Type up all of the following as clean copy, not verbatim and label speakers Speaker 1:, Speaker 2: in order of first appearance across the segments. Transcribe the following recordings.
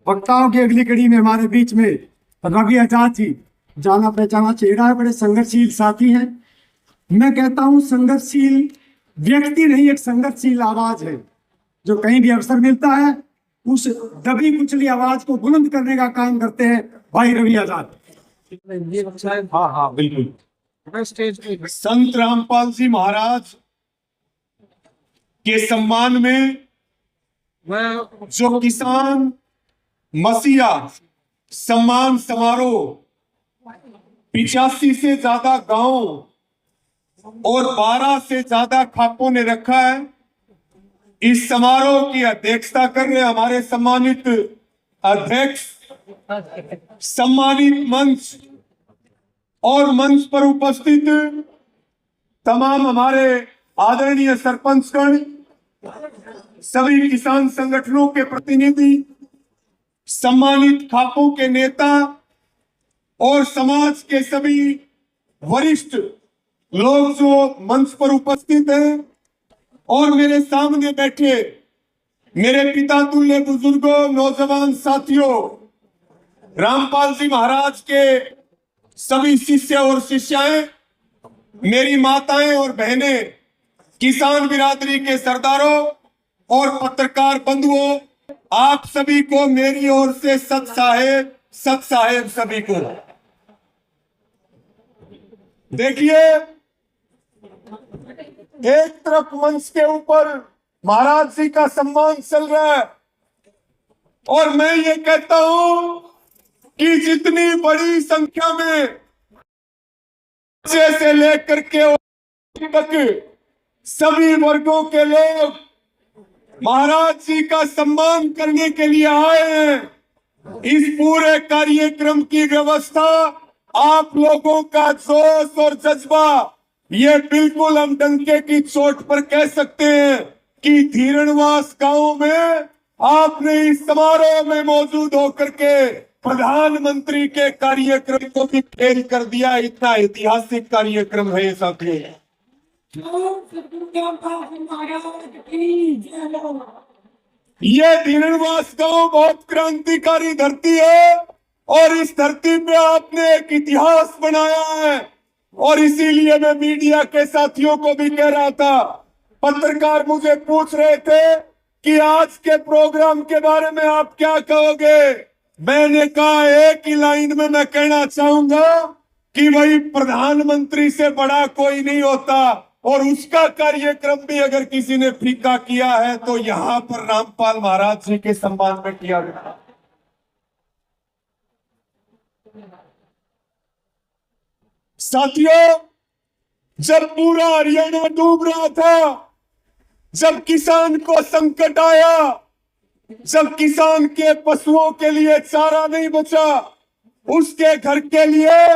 Speaker 1: वक्ताओं की अगली कड़ी में हमारे बीच में रवि आजाद जी, जाना पहचाना चेहरा है, बड़े संघर्षशील साथी हैं। मैं कहता हूं संघर्षशील व्यक्ति नहीं, एक संघर्षशील आवाज है जो कहीं भी अवसर मिलता है उस दबी कुचली आवाज को बुलंद करने का काम करते हैं भाई रवि आजाद।
Speaker 2: हाँ हाँ बिल्कुल। संत रामपाल जी महाराज के सम्मान में जो किसान मसीहा सम्मान समारोह 85 से ज्यादा गांव और 12 से ज्यादा खापों ने रखा है, इस समारोह की अध्यक्षता कर रहे हमारे सम्मानित अध्यक्ष, सम्मानित मंच और मंच पर उपस्थित तमाम हमारे आदरणीय सरपंचगण, सभी किसान संगठनों के प्रतिनिधि, सम्मानित खापों के नेता और समाज के सभी वरिष्ठ लोग जो मंच पर उपस्थित हैं और मेरे सामने बैठे मेरे पिता तुल्य बुजुर्गों, नौजवान साथियों, रामपाल जी महाराज के सभी शिष्य और शिष्याएं, मेरी माताएं और बहनें, किसान बिरादरी के सरदारों और पत्रकार बंधुओं, आप सभी को मेरी ओर से सत साहेब सभी को। देखिए, एक तरफ मंच के ऊपर महाराज जी का सम्मान चल रहा है और मैं ये कहता हूं कि जितनी बड़ी संख्या में बच्चे से लेकर के तक सभी वर्गों के लोग महाराज जी का सम्मान करने के लिए आए हैं, इस पूरे कार्यक्रम की व्यवस्था, आप लोगों का जोश और जज्बा, ये बिल्कुल हम डंके की चोट पर कह सकते हैं कि धीरणवास गांव में आपने इस समारोह में मौजूद होकर के प्रधानमंत्री के कार्यक्रम को भी फेल कर दिया। इतना ऐतिहासिक कार्यक्रम है साथियों। ये धीरणवास गांव बहुत क्रांतिकारी धरती है और इस धरती पे आपने एक इतिहास बनाया है और इसीलिए मैं मीडिया के साथियों को भी कह रहा था, पत्रकार मुझे पूछ रहे थे कि आज के प्रोग्राम के बारे में आप क्या कहोगे। मैंने कहा एक ही लाइन में मैं कहना चाहूंगा कि भाई प्रधानमंत्री से बड़ा कोई नहीं होता और उसका कार्यक्रम भी अगर किसी ने फीका किया है तो यहां पर रामपाल महाराज जी के सम्मान में किया गया। साथियों, जब पूरा हरियाणा डूब रहा था, जब किसान को संकट आया, जब किसान के पशुओं के लिए चारा नहीं बचा, उसके घर के लिए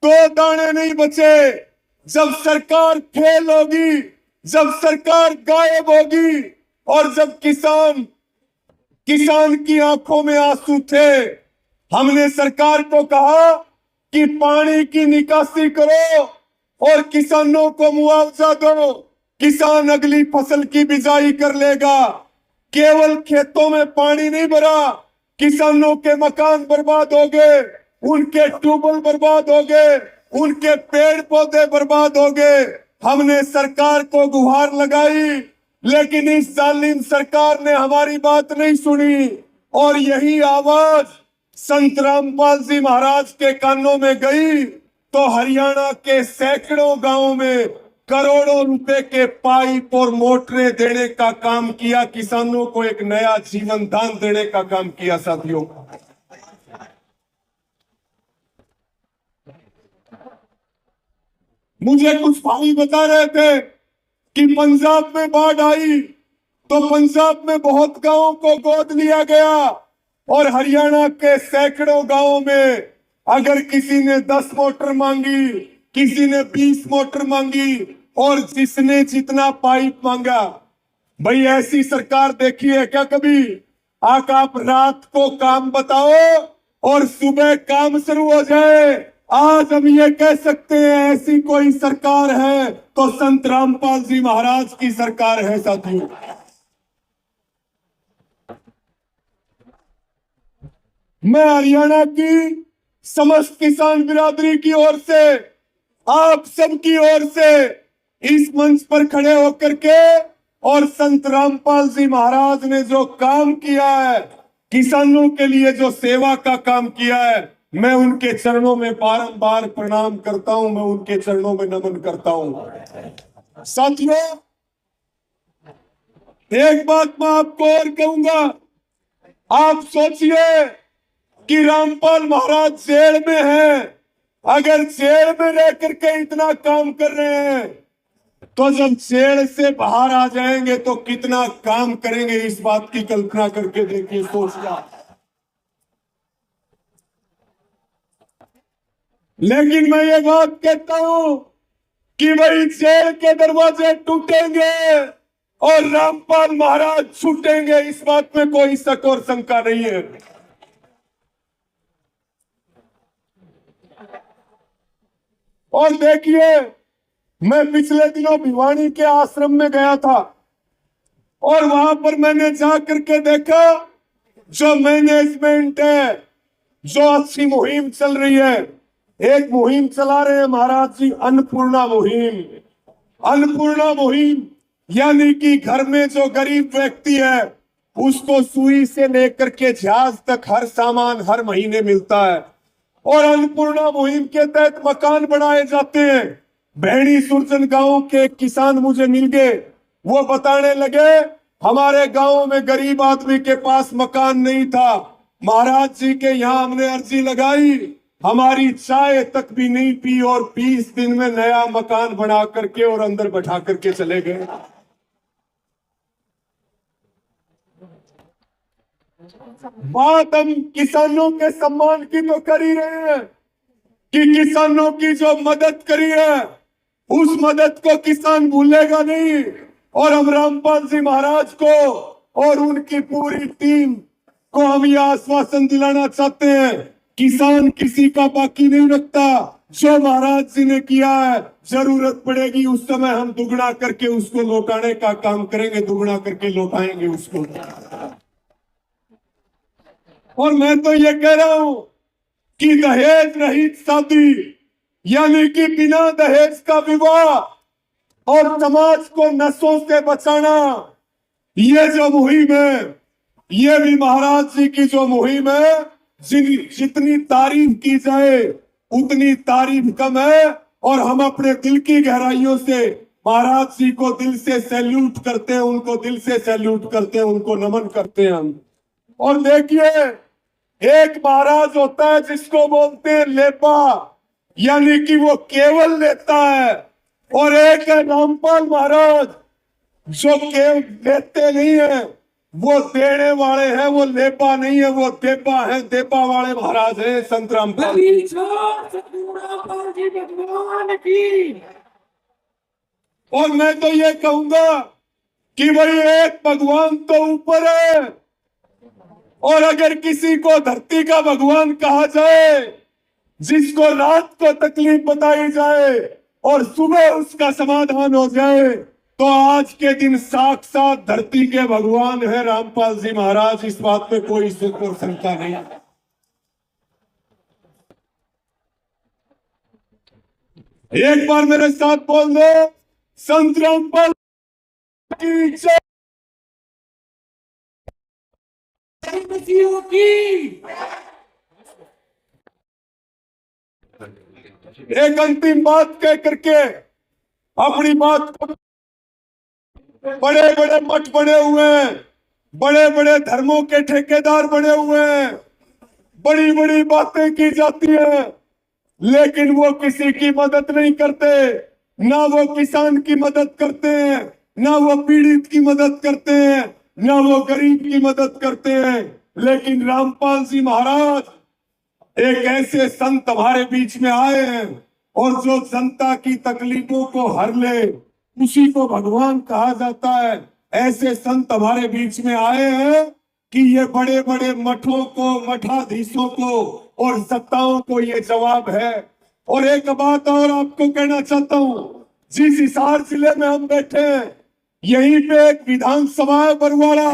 Speaker 2: 2 दाने नहीं बचे, जब सरकार फेल होगी, जब सरकार गायब होगी और जब किसान की आंखों में आंसू थे, हमने सरकार को कहा कि पानी की निकासी करो और किसानों को मुआवजा दो, किसान अगली फसल की बिजाई कर लेगा। केवल खेतों में पानी नहीं भरा, किसानों के मकान बर्बाद हो गए, उनके ट्यूबवेल बर्बाद हो गए, उनके पेड़ पौधे बर्बाद हो गए। हमने सरकार को गुहार लगाई, लेकिन इस जालिम सरकार ने हमारी बात नहीं सुनी और यही आवाज संत रामपाल जी महाराज के कानों में गई तो हरियाणा के सैकड़ों गांवों में करोड़ों रुपए के पाइप और मोटरें देने का काम किया, किसानों को एक नया जीवन दान देने का काम किया। साथियों, मुझे कुछ भाई बता रहे थे कि पंजाब में बाढ़ आई तो पंजाब में बहुत गांवों को गोद लिया गया और हरियाणा के सैकड़ों गांवों में अगर किसी ने 10 मोटर मांगी, किसी ने 20 मोटर मांगी और जिसने जितना पाइप मांगा। भाई ऐसी सरकार देखी है क्या कभी? आप रात को काम बताओ और सुबह काम शुरू हो जाए। आज हम ये कह सकते हैं ऐसी कोई सरकार है तो संत रामपाल जी महाराज की सरकार है। साथियों, मैं हरियाणा की समस्त किसान बिरादरी की ओर से, आप सबकी ओर से इस मंच पर खड़े होकर के और संत रामपाल जी महाराज ने जो काम किया है, किसानों के लिए जो सेवा का काम किया है, मैं उनके चरणों में बारंबार प्रणाम करता हूं, मैं उनके चरणों में नमन करता हूं। साथियों, एक बात मैं आपको और कहूंगा, आप सोचिए कि रामपाल महाराज जेल में हैं। अगर जेल में रह करके इतना काम कर रहे हैं, तो जब जेल से बाहर आ जाएंगे तो कितना काम करेंगे, इस बात की कल्पना करके देखिए, सोचिए। लेकिन मैं ये बात कहता हूं कि भाई जेल के दरवाजे टूटेंगे और रामपाल महाराज छूटेंगे, इस बात में कोई शक और शंका नहीं है। और देखिए, मैं पिछले दिनों भिवानी के आश्रम में गया था और वहां पर मैंने जाकर के देखा जो मैनेजमेंट है, जो अच्छी मुहिम चल रही है। एक मुहिम चला रहे हैं महाराज जी, अन्नपूर्णा मुहिम। अन्नपूर्णा मुहिम यानी कि घर में जो गरीब व्यक्ति है उसको सुई से लेकर के झाज तक हर सामान हर महीने मिलता है। और अन्नपूर्णा मुहिम के तहत मकान बनाए जाते हैं। भैणी सुरजन गांव के किसान मुझे मिल गए, वो बताने लगे हमारे गांव में गरीब आदमी के पास मकान नहीं था, महाराज जी के यहाँ हमने अर्जी लगाई, हमारी चाय तक भी नहीं पी और 20 दिन में नया मकान बना करके और अंदर बैठा करके चले गए। बात हम किसानों के सम्मान की तो कर ही रहे हैं कि किसानों की जो मदद करी है उस मदद को किसान भूलेगा नहीं। और हम रामपाल जी महाराज को और उनकी पूरी टीम को हम यह आश्वासन दिलाना चाहते हैं, किसान किसी का बाकी नहीं रखता। जो महाराज जी ने किया है, जरूरत पड़ेगी उस समय हम दुगना करके उसको लौटाने का काम करेंगे, दुगना करके लौटाएंगे उसको। और मैं तो ये कह रहा हूं कि दहेज रहित शादी यानी कि बिना दहेज का विवाह और समाज को नशों से बचाना, ये जो मुहिम है, ये भी महाराज जी की जो मुहिम है, जितनी तारीफ की जाए उतनी तारीफ कम है। और हम अपने दिल की गहराइयों से महाराज जी को दिल से सैल्यूट करते हैं, उनको दिल से सैल्यूट करते हैं, उनको नमन करते हैं हम। और देखिए, एक महाराज होता है जिसको बोलते हैं लेपा, यानी कि वो केवल लेता है, और एक है रामपाल महाराज जो केवल लेते नहीं है, वो देने वाले हैं, वो लेपा नहीं है, वो देपा है, देपा वाले महाराज हैं संत रामपाल की। और मैं तो ये कहूंगा कि भाई एक भगवान तो ऊपर है, और अगर किसी को धरती का भगवान कहा जाए, जिसको रात को तकलीफ बताई जाए और सुबह उसका समाधान हो जाए, तो आज के दिन साक्षात धरती के भगवान है रामपाल जी महाराज, इस बात में कोई शक और शंका नहीं। एक बार मेरे साथ बोल दो, संत रामपाल की जय। एक अंतिम बात कह करके अपनी बात को, बड़े बड़े मठ बने हुए हैं, बड़े बड़े धर्मों के ठेकेदार बने हुए हैं, बड़ी बड़ी बातें की जाती हैं, लेकिन वो किसी की मदद नहीं करते। ना वो किसान की मदद करते हैं, ना वो पीड़ित की मदद करते हैं, ना वो गरीब की मदद करते हैं। लेकिन रामपाल जी महाराज एक ऐसे संत हमारे बीच में आए हैं, और जो जनता की तकलीफों को हर ले उसी को भगवान कहा जाता है। ऐसे संत हमारे बीच में आए हैं कि ये बड़े बड़े मठों को, मठाधीशों को और सत्ताओं को ये जवाब है। और एक बात और आपको कहना चाहता हूं, जिस हिसार जिले में हम बैठे हैं, यहीं पे एक विधानसभा है बरवाड़ा,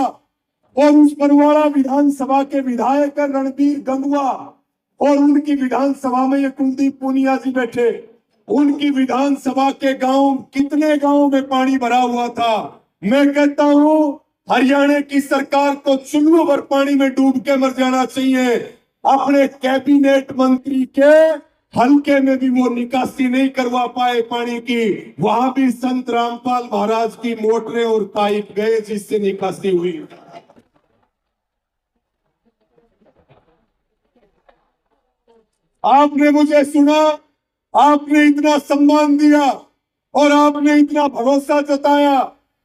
Speaker 2: और उस बरवाड़ा विधानसभा के विधायक है रणबीर गंगवा, और उनकी विधानसभा में ये कुलदीप पूनिया जी बैठे। उनकी विधानसभा के गांव, कितने गांव में पानी भरा हुआ था। मैं कहता हूं हरियाणा की सरकार को चुल्लू भर पानी में डूब के मर जाना चाहिए। अपने कैबिनेट मंत्री के हल्के में भी वो निकासी नहीं करवा पाए पानी की, वहां भी संत रामपाल महाराज की मोटरें और पाइप गए जिससे निकासी हुई। आपने मुझे सुना, आपने इतना सम्मान दिया और आपने इतना भरोसा जताया,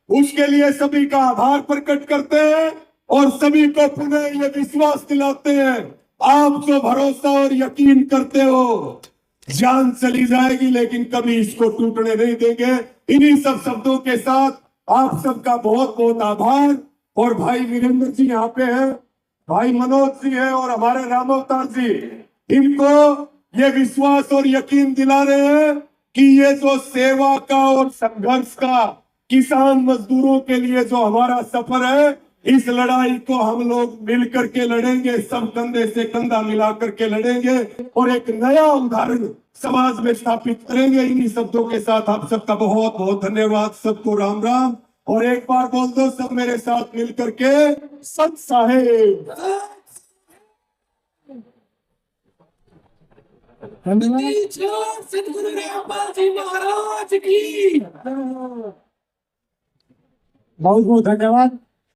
Speaker 2: उसके लिए सभी का आभार प्रकट करते हैं और सभी को पुनः ये विश्वास दिलाते हैं। आप जो भरोसा और यकीन करते हो, जान चली जाएगी लेकिन कभी इसको टूटने नहीं देंगे। इन्हीं सब शब्दों के साथ आप सबका बहुत बहुत आभार। और भाई वीरेंद्र जी यहाँ पे हैं, भाई मनोज जी है और हमारे राम अवतार जी, इनको ये विश्वास और यकीन दिला रहे हैं कि ये जो सेवा का और संघर्ष का किसान मजदूरों के लिए जो हमारा सफर है, इस लड़ाई को हम लोग मिलकर के लड़ेंगे, सब कंधे से कंधा मिला करके लड़ेंगे और एक नया उदाहरण समाज में स्थापित करेंगे। इन्हीं शब्दों के साथ आप सबका बहुत बहुत धन्यवाद। सबको राम राम, और एक बार बोल दो सब मेरे साथ मिलकर के, सत साहेब।
Speaker 3: सतगुरु रामपाल जी महाराज की
Speaker 1: बहुत बहुत धन्यवाद।